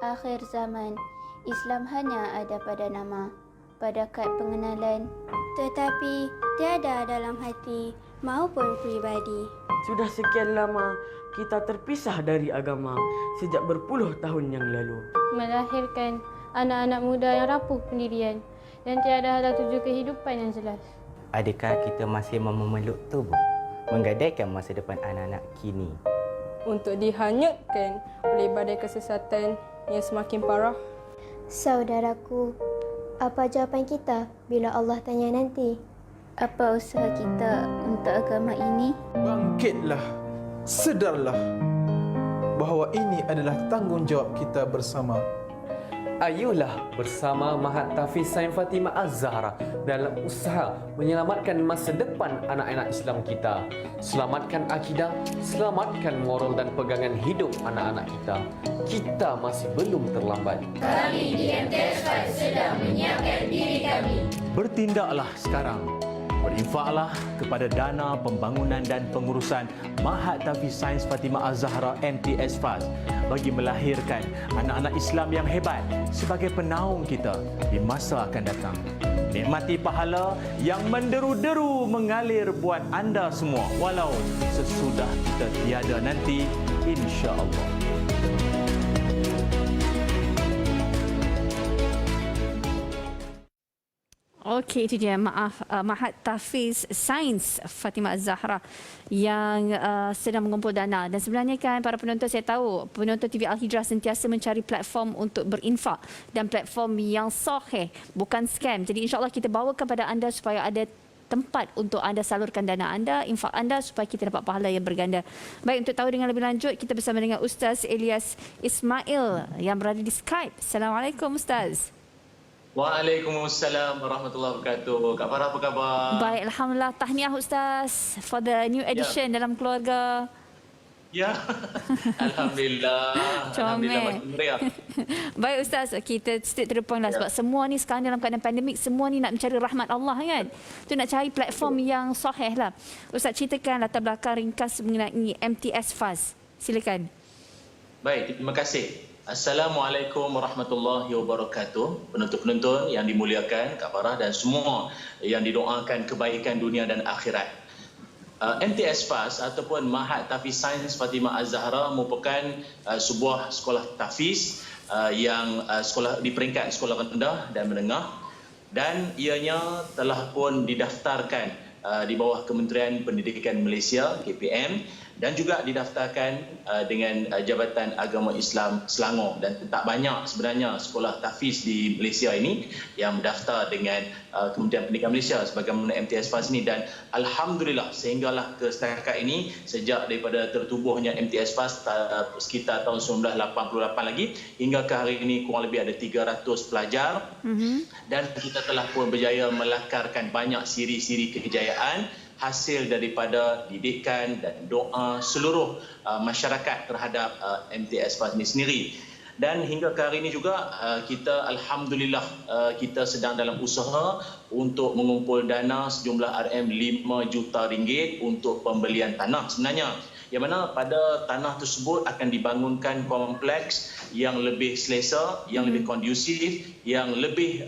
Akhir zaman, Islam hanya ada pada nama, pada kad pengenalan, tetapi tiada dalam hati maupun pribadi. Sudah sekian lama kita terpisah dari agama sejak berpuluh tahun yang lalu. Melahirkan anak-anak muda yang rapuh pendirian dan tiada hala tuju kehidupan yang jelas. Adakah kita masih memeluk tubuh, menggadaikan masa depan anak-anak kini? Untuk dihanyutkan oleh badai kesesatan yang semakin parah. Saudaraku, apa jawapan kita bila Allah tanya nanti? Apa usaha kita untuk agama ini? Bangkitlah, sedarlah bahawa ini adalah tanggungjawab kita bersama. Ayolah bersama Mahat Tahfiz Sains Fatimah Az-Zahra dalam usaha menyelamatkan masa depan anak-anak Islam kita. Selamatkan akidah, selamatkan moral dan pegangan hidup anak-anak kita. Kita masih belum terlambat. Kami di MTS FAS sedang menyiapkan diri kami. Bertindaklah sekarang. Berinfaklah kepada dana pembangunan dan pengurusan Mahat Tahfiz Sains Fatimah Az-Zahra MTS FAS bagi melahirkan anak-anak Islam yang hebat sebagai penaung kita di masa akan datang. Nikmati pahala yang menderu-deru mengalir buat anda semua walau sesudah kita tiada nanti, insya-Allah. Okey, itu dia Mahat Tahfiz Sains Fatimah Az-Zahra yang sedang mengumpul dana. Dan sebenarnya kan para penonton, saya tahu penonton TV Al-Hijrah sentiasa mencari platform untuk berinfak dan platform yang sahih, bukan scam. Jadi insya-Allah kita bawa kepada anda supaya ada tempat untuk anda salurkan dana anda, infak anda supaya kita dapat pahala yang berganda. Baik, untuk tahu dengan lebih lanjut, kita bersama dengan Ustaz Ilyas Ismail yang berada di Skype. Assalamualaikum Ustaz. Waalaikumsalam warahmatullahi wabarakatuh. Kak Farah, apa khabar? Baik, alhamdulillah. Tahniah Ustaz for the new edition dalam keluarga. Ya. Alhamdulillah. Alhamdulillah makin meriah. Baik Ustaz, kita straight to the point lah sebab semua ni sekarang dalam keadaan pandemik, semua ni nak mencari rahmat Allah kan. Tu nak cari platform yang sahih lah. Ustaz, ceritakan latar belakang ringkas mengenai MTS FAS. Silakan. Baik, terima kasih. Assalamualaikum warahmatullahi wabarakatuh. Penonton-penonton yang dimuliakan Kak Farah dan semua yang didoakan kebaikan dunia dan akhirat. MTS FAS ataupun Mahat Tahfiz Sains Fatimah Az-Zahra merupakan sebuah sekolah tahfiz yang sekolah di peringkat sekolah rendah dan menengah, dan ianya telah pun didaftarkan di bawah Kementerian Pendidikan Malaysia KPM dan juga didaftarkan dengan Jabatan Agama Islam Selangor. Dan tak banyak sebenarnya sekolah tahfiz di Malaysia ini yang mendaftar dengan Kementerian Pendidikan Malaysia sebagaimana MTS FAS ini. Dan alhamdulillah sehinggalah ke setakat ini, sejak daripada tertubuhnya MTS FAS sekitar tahun 1988 lagi hingga ke hari ini kurang lebih ada 300 pelajar. Dan kita telah pun berjaya melakarkan banyak siri-siri kejayaan hasil daripada didikan dan doa seluruh masyarakat terhadap MTS FAS ini sendiri. Dan hingga ke hari ini juga kita alhamdulillah kita sedang dalam usaha untuk mengumpul dana sejumlah RM5 juta ringgit untuk pembelian tanah sebenarnya, yang mana pada tanah tersebut akan dibangunkan kompleks yang lebih selesa, yang lebih kondusif, yang lebih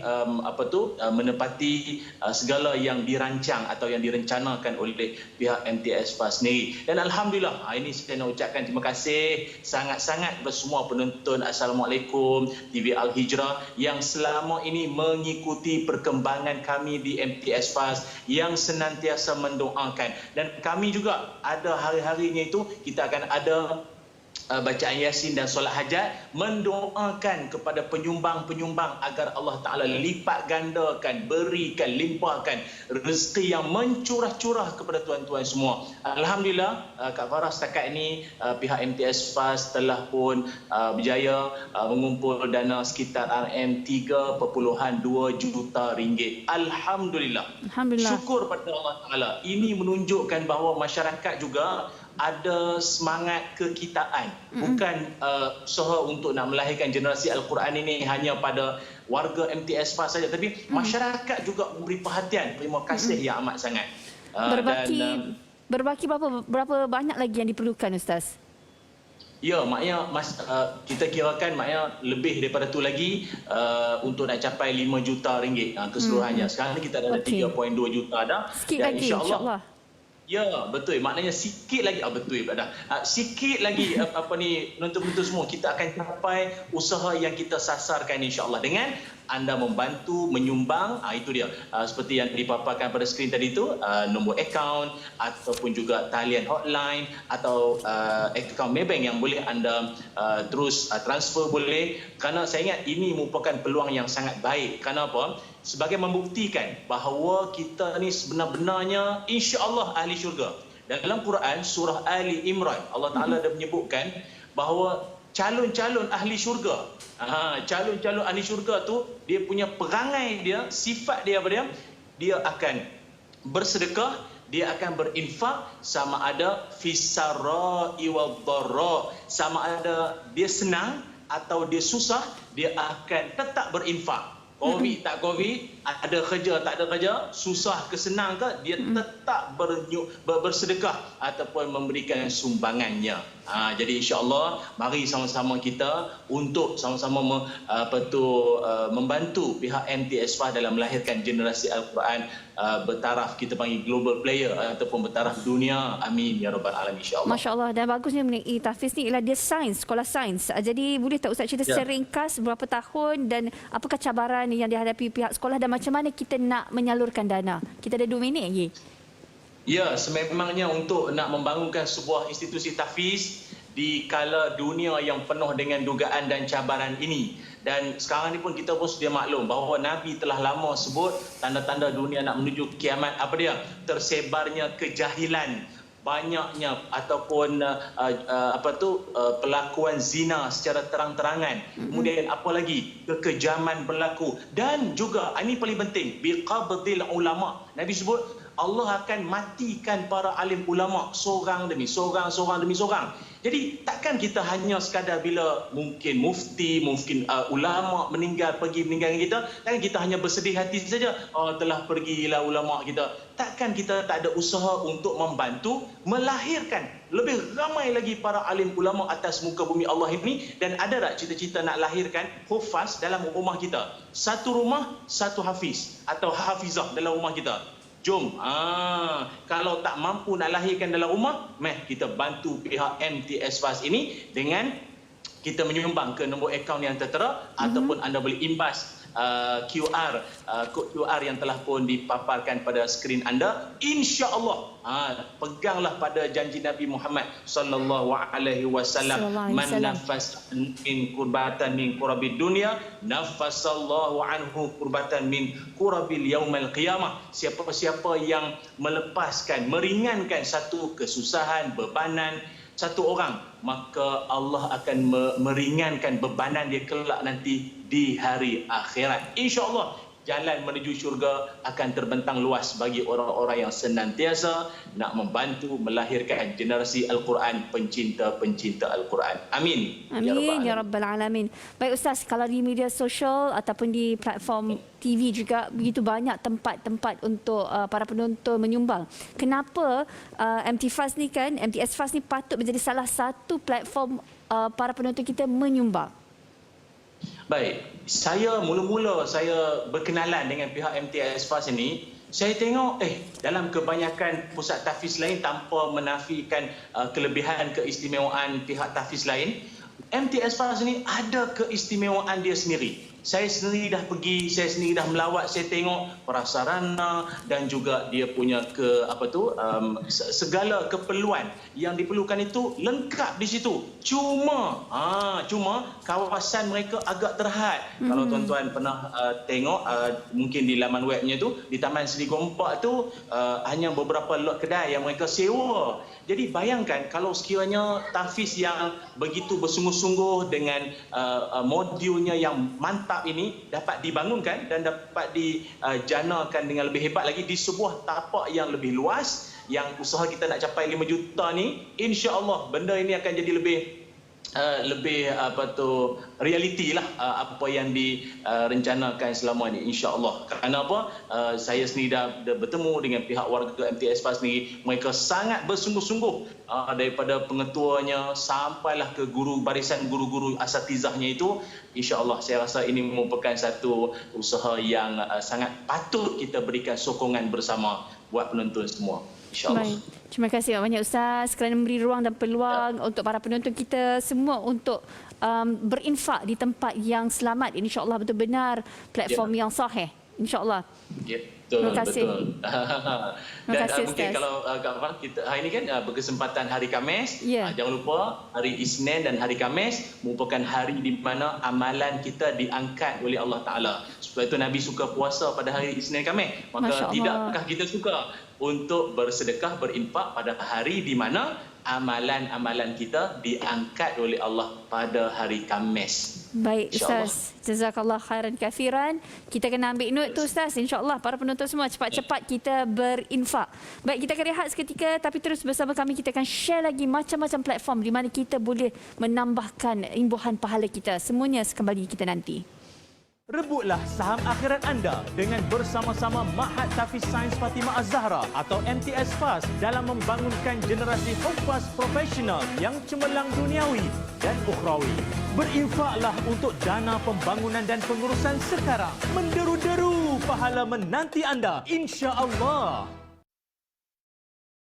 menepati segala yang dirancang atau yang direncanakan oleh pihak MTS FAS sendiri. Dan alhamdulillah, ini saya nak ucapkan terima kasih sangat-sangat kepada semua penonton Assalamualaikum TV Al-Hijrah yang selama ini mengikuti perkembangan kami di MTS FAS, yang senantiasa mendoakan. Dan kami juga ada hari-harinya itu kita akan ada bacaan Yasin dan solat hajat, mendoakan kepada penyumbang-penyumbang agar Allah Ta'ala lipat gandakan, berikan, limpahkan rezeki yang mencurah-curah kepada tuan-tuan semua. Alhamdulillah, Kak Farah, setakat ini pihak MTS FAS telah pun berjaya mengumpul dana sekitar RM3.2 juta ringgit. Alhamdulillah. Syukur pada Allah Ta'ala. Ini menunjukkan bahawa masyarakat juga ada semangat kekitaan, bukan usaha untuk nak melahirkan generasi Al-Quran ini hanya pada warga MTS FAS saja, tapi masyarakat juga memberi perhatian. Terima kasih yang amat sangat. Berbaki berapa banyak lagi yang diperlukan Ustaz? Ya, maknanya kita kirakan maknanya lebih daripada tu lagi untuk nak capai 5 juta ringgit keseluruhannya. Sekarang ni kita ada 3.2 juta dah. Sikit dan lagi insya-Allah. Ya, betul. Maknanya sikit lagi, betul dah. Sikit lagi penonton-penonton semua kita akan capai usaha yang kita sasarkan insya-Allah dengan anda membantu menyumbang, itu dia. Seperti yang dipaparkan pada skrin tadi tu, nombor akaun ataupun juga talian hotline atau akaun Maybank yang boleh anda terus transfer boleh. Kerana saya ingat ini merupakan peluang yang sangat baik. Kenapa? Sebagai membuktikan bahawa kita ni sebenar-benarnya insya-Allah ahli syurga. Dan dalam Quran surah Ali Imran Allah Taala dah menyebutkan bahawa calon-calon ahli syurga. Calon-calon ahli syurga tu dia punya perangai dia, sifat dia apa dia? Dia akan bersedekah, dia akan berinfak, sama ada fisarra'i wad-dharra, sama ada dia senang atau dia susah, dia akan tetap berinfak. Covid tak Covid, ada kerja tak ada kerja, susah ke senang ke, dia tetap bersedekah ataupun memberikan sumbangannya. Jadi insya-Allah mari sama-sama kita untuk sama-sama membantu pihak MTS FAS dalam melahirkan generasi Al-Quran bertaraf, kita panggil global player ataupun bertaraf dunia. Amin ya rabbal alamin insya-Allah. Masya-Allah, dan bagusnya mengenai Tahfiz ni ialah dia sains, sekolah sains. Jadi boleh tak Ustaz cerita seringkas berapa tahun dan apakah cabaran yang dihadapi pihak sekolah dan macam mana kita nak menyalurkan dana? Kita ada 2 minit lagi. Ya, sememangnya untuk nak membangunkan sebuah institusi tahfiz di kala dunia yang penuh dengan dugaan dan cabaran ini. Dan sekarang ni pun kita pun sedia maklum bahawa Nabi telah lama sebut tanda-tanda dunia nak menuju kiamat. Apa dia? Tersebarnya kejahilan, banyaknya ataupun pelakuan zina secara terang-terangan. Kemudian apa lagi? Kekejaman berlaku. Dan juga ini paling penting, biqabdil ulama. Nabi sebut Allah akan matikan para alim ulama seorang demi seorang, seorang demi seorang. Jadi takkan kita hanya sekadar bila mungkin mufti, mungkin ulama pergi meninggalkan kita, takkan kita hanya bersedih hati saja, telah pergilah ulama kita. Takkan kita tak ada usaha untuk membantu melahirkan lebih ramai lagi para alim ulama atas muka bumi Allah ini. Dan ada tak cita-cita nak lahirkan hufaz dalam rumah kita? Satu rumah, satu hafiz atau hafizah dalam rumah kita. Jom, kalau tak mampu nak lahirkan dalam rumah, kita bantu pihak MTS FAS ini dengan kita menyumbang ke nombor akaun yang tertera ataupun anda boleh imbas kod QR yang telah pun dipaparkan pada skrin anda. Insya-Allah peganglah pada janji Nabi Muhammad sallallahu alaihi wasallam, man nafas min kurbatan min kurabil dunya nafasallahu anhu kurbatan min kurabil yaumil qiyamah. Siapa-siapa yang melepaskan, meringankan satu kesusahan, bebanan satu orang, maka Allah akan meringankan bebanan dia kelak nanti di hari akhirat. InsyaAllah jalan menuju syurga akan terbentang luas bagi orang-orang yang senantiasa nak membantu melahirkan generasi Al-Quran, pencinta-pencinta Al-Quran. Amin. Amin ya rabbal alamin. Baik Ustaz, kalau di media sosial ataupun di platform TV juga begitu banyak tempat-tempat untuk para penonton menyumbang. Kenapa MTS FAS ni patut menjadi salah satu platform para penonton kita menyumbang? Baik, mula-mula saya berkenalan dengan pihak MTS FAS ini, saya tengok dalam kebanyakan pusat tahfiz lain, tanpa menafikan kelebihan keistimewaan pihak tahfiz lain, MTS FAS ini ada keistimewaan dia sendiri. Saya sendiri dah pergi, saya sendiri dah melawat, saya tengok prasarana dan juga dia punya segala keperluan yang diperlukan itu lengkap di situ. Cuma kawasan mereka agak terhad. Kalau tuan-tuan pernah tengok mungkin di laman webnya tu, di Taman Seri Gompak tu hanya beberapa lot kedai yang mereka sewa. Jadi bayangkan kalau sekiranya tahfiz yang begitu bersungguh-sungguh dengan modulnya yang mantap ini dapat dibangunkan dan dapat dijanakan dengan lebih hebat lagi di sebuah tapak yang lebih luas, yang usaha kita nak capai 5 juta ni, insya-Allah benda ini akan jadi lebih lebih realiti lah apa yang direncanakan selama ini, insya-Allah. Kerana apa? Saya sendiri dah bertemu dengan pihak warga MTS FAS sendiri. Mereka sangat bersungguh-sungguh daripada pengetuanya sampailah ke barisan guru-guru asatizahnya itu. Insya-Allah saya rasa ini merupakan satu usaha yang sangat patut kita berikan sokongan bersama buat penonton semua. InsyaAllah. Baik. Terima kasih banyak Ustaz kerana memberi ruang dan peluang untuk para penonton kita semua untuk berinfak di tempat yang selamat. InsyaAllah betul benar platform yang sahih. InsyaAllah. Ya, betul. Terima kasih. Betul. Terima kasih, mungkin Ustaz. kalau kita hari ini kan berkesempatan hari Khamis. Ya. Jangan lupa hari Isnin dan hari Khamis merupakan hari di mana amalan kita diangkat oleh Allah Ta'ala. Sebab itu Nabi suka puasa pada hari Isnin dan Khamis. Masya Maka Allah. tidakkah kita suka untuk bersedekah, berinfak pada hari di mana amalan-amalan kita diangkat oleh Allah pada hari Khamis. Baik InsyaAllah. Ustaz, jazakallah khairan kafiran. Kita kena ambil note tu Ustaz. InsyaAllah para penonton semua cepat-cepat kita berinfak. Baik, kita akan rehat seketika tapi terus bersama kami kita akan share lagi macam-macam platform di mana kita boleh menambahkan imbuhan pahala kita. Semuanya kembali kita nanti. Rebutlah saham akhirat anda dengan bersama-sama Mahat Tafiz Sains Fatimah Az-Zahra atau MTS FAS dalam membangunkan generasi hufaz profesional yang cemerlang duniawi dan ukhrawi. Berinfaklah untuk dana pembangunan dan pengurusan sekarang. Menderu-deru pahala menanti anda, insya-Allah.